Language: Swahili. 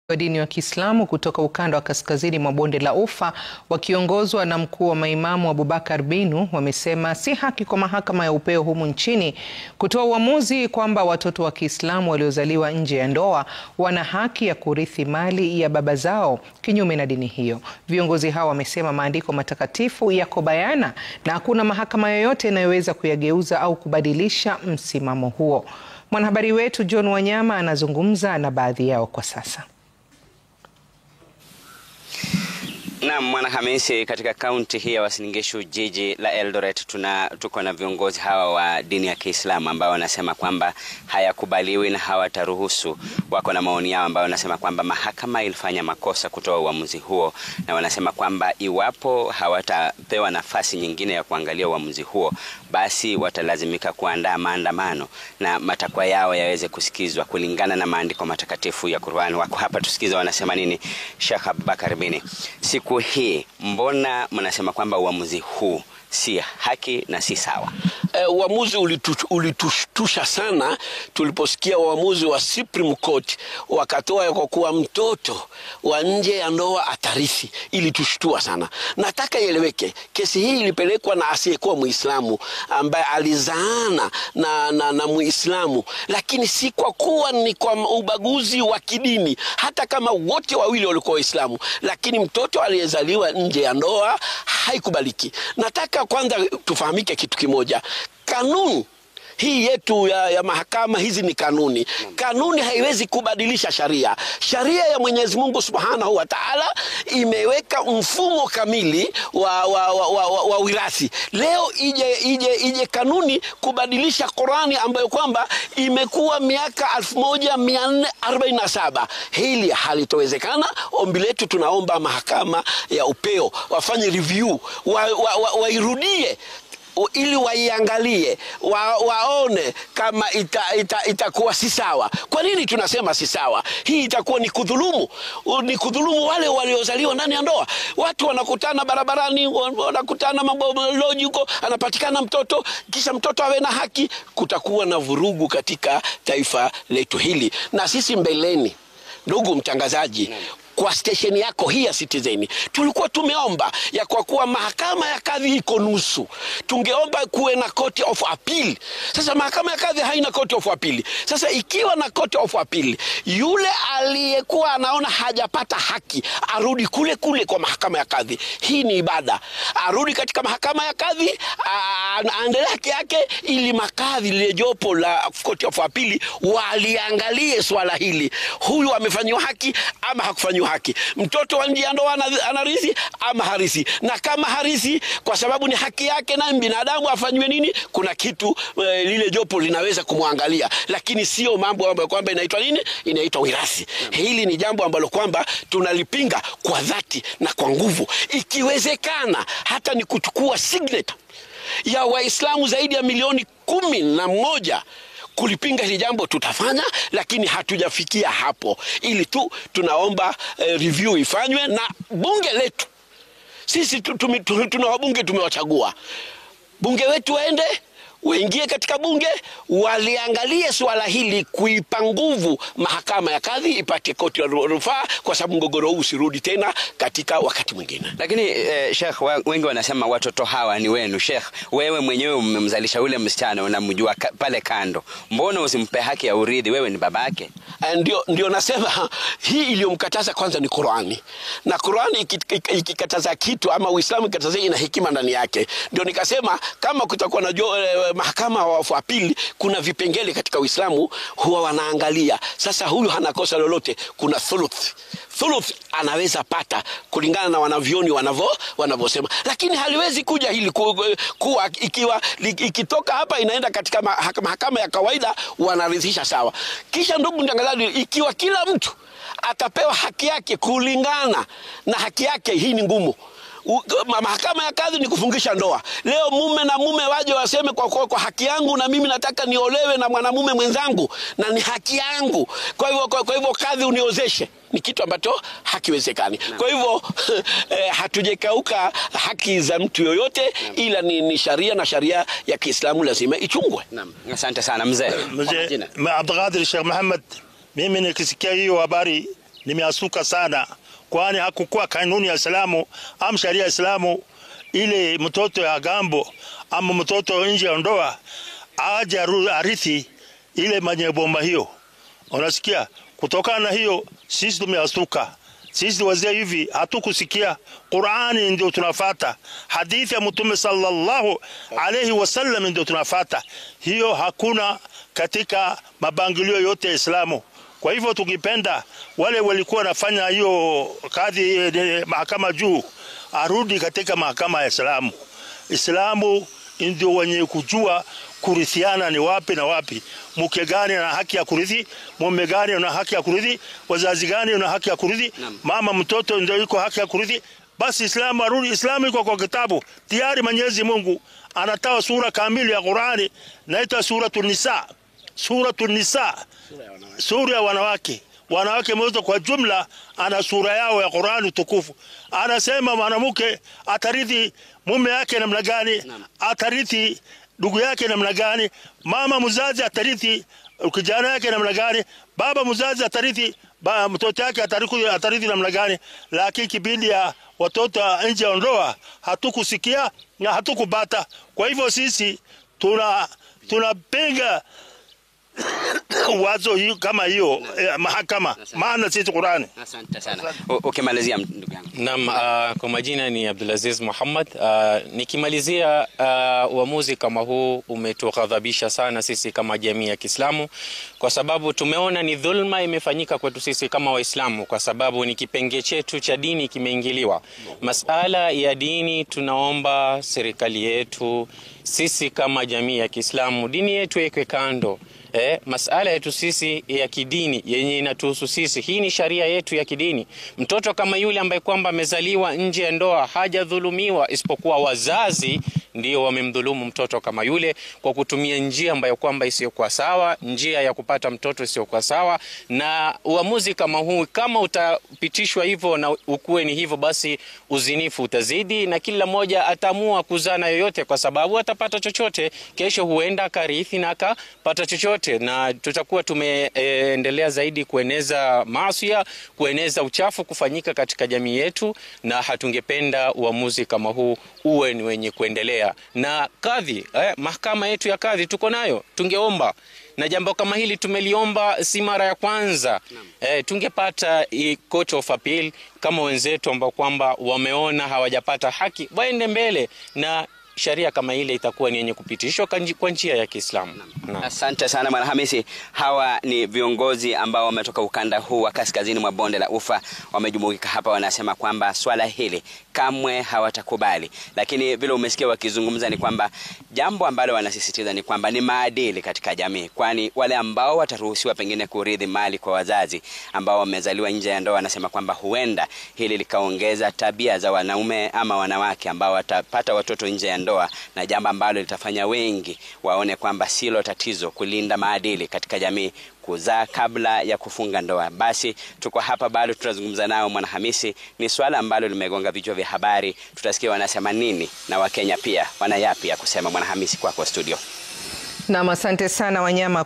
wa dini wa Kiislamu kutoka ukanda wa kaskazini mwa bonde la Ufa wakiongozwa na mkuu wa maimamu Abubakar Binu wamesema si haki kwa mahakama ya upeo humu nchini kutoa uamuzi kwamba watoto wa Kiislamu waliozaliwa nje ya ndoa wana haki ya kurithi mali ya baba zao kinyume na dini hiyo. Viongozi hao wamesema maandiko matakatifu yako bayana na hakuna mahakama yoyote inayoweza kuyageuza au kubadilisha msimamo huo. Mwanahabari wetu John Wanyama anazungumza na baadhi yao kwa sasa. Na Mwanahamisi, katika kaunti hii ya Uasin Gishu, jiji la Eldoret, tuko na viongozi hawa wa dini ya Kiislamu ambao wanasema kwamba hayakubaliwi na hawataruhusu. Wako na maoni yao ambao wanasema kwamba mahakama ilifanya makosa kutoa uamuzi huo, na wanasema kwamba iwapo hawatapewa nafasi nyingine ya kuangalia uamuzi huo, basi watalazimika kuandaa maandamano na matakwa yao yaweze kusikizwa kulingana na maandiko matakatifu ya Qur'an. Wako hapa tusikiza wanasema nini. Sheikh Abubakar Bini, siku hii mbona mnasema kwamba uamuzi huu si haki na si sawa? Uamuzi ulitushtusha sana tuliposikia uamuzi wa Supreme Court wakatoa kwa kuwa mtoto wa nje ya ndoa atarithi. Ilitushtua sana. Nataka ieleweke, kesi hii ilipelekwa na asiyekuwa Muislamu ambaye alizaana na Muislamu, lakini si kwa kuwa ni kwa ubaguzi wa kidini, hata kama wote wawili walikuwa Waislamu, lakini mtoto aliyezaliwa nje ya ndoa haikubaliki. Nataka kwanza tufahamike kitu kimoja. Kanuni hii yetu ya mahakama, hizi ni kanuni. Kanuni haiwezi kubadilisha sharia. Sharia ya Mwenyezi Mungu Subhanahu wa Ta'ala imeweka mfumo kamili wa wirathi. Leo ije kanuni kubadilisha Qur'ani ambayo kwamba imekuwa miaka 1447. Hili halitowezekana. Ombi letu, tunaomba mahakama ya upeo wafanye review, wairudie ili waiangalie, waone kama itakuwa si sawa. Kwa nini tunasema si sawa? Hii itakuwa ni kudhulumu wale waliozaliwa ndani ya ndoa. Watu wanakutana barabarani, wanakutana mambo logico, anapatikana mtoto, kisha mtoto awe na haki. Kutakuwa na vurugu katika taifa letu hili. Na sisi mbeleni, ndugu mtangazaji, kwa station yako hii ya Citizen, tulikuwa tumeomba ya kwa kuwa mahakama ya kadhi iko nusu, tungeomba kuwe na court of appeal. Sasa mahakama ya kadhi haina court of appeal. Sasa ikiwa na court of appeal, yule aliyekuwa anaona hajapata haki arudi kule kwa mahakama ya kadhi. Hii ni ibada. Arudi katika mahakama ya kadhi, aendelee haki yake, ili makadhi, lile jopo la court of appeal waliangalie swala hili. Huyu amefanywa haki ama hakufanywa haki? Mtoto wa nje ya ndoa anarithi ama harithi? Na kama harithi, kwa sababu ni haki yake na binadamu, afanywe nini? Kuna kitu lile jopo linaweza kumwangalia, lakini sio mambo ambayo kwamba inaitwa nini? Inaitwa wirathi. Hili ni jambo ambalo kwamba tunalipinga kwa dhati na kwa nguvu. Ikiwezekana hata ni kuchukua signature ya Waislamu zaidi ya milioni 11 kulipinga hili jambo, tutafanya, lakini hatujafikia hapo. Ili tu tunaomba review ifanywe na bunge letu. Sisi tuna wabunge tumewachagua. Bunge wetu waingie katika bunge, waliangalie swala hili, kuipa nguvu mahakama ya kadhi ipate koti ya rufaa, kwa sababu mgogoro huu usirudi tena katika wakati mwingine. Lakini Sheikh, wengi wanasema watoto hawa ni wenu. Sheikh, wewe mwenyewe umemzalisha yule msichana, unamjua pale kando, mbona usimpe haki ya urithi? Wewe ni babake. Ndio nasema hii iliyomkataza kwanza ni Qur'ani. Na Qur'ani ikikataza kitu ama Uislamu ikataza, ina hekima ndani yake. Ndio nikasema kama kutakuwa na mahakama wa apili, kuna vipengele katika Uislamu huwa wanaangalia. Sasa huyu hana kosa lolote, kuna thuluth anaweza pata kulingana na wanavyoni wanavyosema. Lakini haliwezi kuja hili kuwa ikiwa ikitoka hapa inaenda katika mahakama ya kawaida, wanaridhisha sawa. Kisha ndugu mtangazaji, ikiwa kila mtu atapewa haki yake kulingana na haki yake, hii ni ngumu. Mahakama ya kadhi ni kufungisha ndoa. Leo mume na mume waje waseme kwa haki yangu, na mimi nataka niolewe na mwanamume mwenzangu na ni haki yangu, kwa hivyo kadhi uniozeshe. Ni kitu ambacho hakiwezekani. Kwa hivyo hatujekauka haki za mtu yoyote, ila ni sharia, na sharia ya Kiislamu lazima ichungwe. Naam, asante sana mzee. Abdulqadir Sheikh Muhammad, mimi nikisikia hiyo habari nimeasuka sana, kwani hakukuwa kanuni ya Islamu ama sharia ya Islamu ile mtoto ya gambo ama mtoto nje ya ndoa aje arithi ile mwenye bomba hiyo. Unasikia? Kutokana na hiyo sisi tumeasuka. Sisi wazee hivi hatukusikia. Qur'ani ndio tunafuata, hadithi ya Mtume sallallahu alayhi wasallam ndio tunafuata. Hiyo hakuna katika mabangilio yote ya Islamu. Kwa hivyo tukipenda wale walikuwa nafanya hiyo kadhi mahakama juu arudi katika mahakama ya Islamu. Islamu ndio wenye kujua kurithiana ni wapi na wapi, mke gani na haki ya kurithi, mume gani na haki ya kurithi, wazazi gani na haki ya kurithi, mama mtoto ndio yuko haki ya kurithi. Basi Islamu arudi. Islamu iko kwa kitabu tayari. Mwenyezi Mungu anatoa sura kamili ya Qur'ani, naita suratul Nisa. Suratul Nisa, sura ya wanawake. Wanawake wote kwa jumla ana sura yao ya Qur'ani tukufu. Anasema mwanamke atarithi mume yake namna gani, atarithi ndugu yake namna gani, mama mzazi atarithi kijana yake namna gani, baba mzazi atarithi mtoto yake atarithi namna gani. Lakini kipindi ya watoto nje ya ndoa hatukusikia na hatukubata. Kwa hivyo sisi tunapinga wazo hiyo kama hiyo mahakama, maana sisi Qur'ani. Asante sana. Ukimalizia ndugu yangu. Naam, kwa majina ni Abdulaziz Muhammad. Nikimalizia, uamuzi kama huu umetughadhabisha sana sisi kama jamii ya Kiislamu, kwa sababu tumeona ni dhulma imefanyika kwetu sisi kama Waislamu, kwa sababu ni kipengele chetu cha dini kimeingiliwa. Masala ya dini, tunaomba serikali yetu, sisi kama jamii ya Kiislamu, dini yetu iwekwe kando. Masala yetu sisi ya kidini yenye inatuhusu sisi, hii ni sharia yetu ya kidini. Mtoto kama yule ambaye kwamba amezaliwa nje ya ndoa hajadhulumiwa, isipokuwa wazazi ndio wamemdhulumu mtoto kama yule kwa kutumia njia ambayo kwamba isiyokuwa sawa, njia ya kupata mtoto isiyokuwa sawa. Na uamuzi kama huu kama utapitishwa hivyo na ukuwe ni hivyo, basi uzinifu utazidi na kila mmoja ataamua kuzana yoyote, kwa sababu atapata chochote. Kesho huenda karithi na akapata chochote, na tutakuwa tumeendelea zaidi kueneza maasi, kueneza uchafu kufanyika katika jamii yetu, na hatungependa uamuzi kama huu uwe ni wenye kuendelea. Na kadhi, mahakama yetu ya kadhi tuko nayo, tungeomba, na jambo kama hili tumeliomba si mara ya kwanza, tungepata court of appeal kama wenzetu ambao kwamba wameona hawajapata haki, waende mbele na sharia kama ile itakuwa ni yenye kupitishwa kwa njia ya Kiislamu. Asante sana Bwana Hamisi. Hawa ni viongozi ambao wametoka ukanda huu wa kaskazini mwa bonde la Ufa, wamejumuika hapa, wanasema kwamba swala hili kamwe hawatakubali. Lakini vile umesikia wakizungumza ni kwamba jambo ambalo wanasisitiza ni kwamba ni maadili katika jamii, kwani wale ambao wataruhusiwa pengine kurithi mali kwa wazazi ambao wamezaliwa nje ya ndoa, wanasema kwamba huenda hili likaongeza tabia za wanaume ama wanawake ambao watapata watoto nje ya ndoa, na jambo ambalo litafanya wengi waone kwamba silo tatizo kulinda maadili katika jamii, kuzaa kabla ya kufunga ndoa. Basi tuko hapa bado tutazungumza nao Bwana Hamisi. Ni swala ambalo limegonga vichwa vya habari, tutasikia wanasema nini na Wakenya pia wana yapi ya kusema. Bwana Hamisi, kwako studio. Na asante sana Wanyama.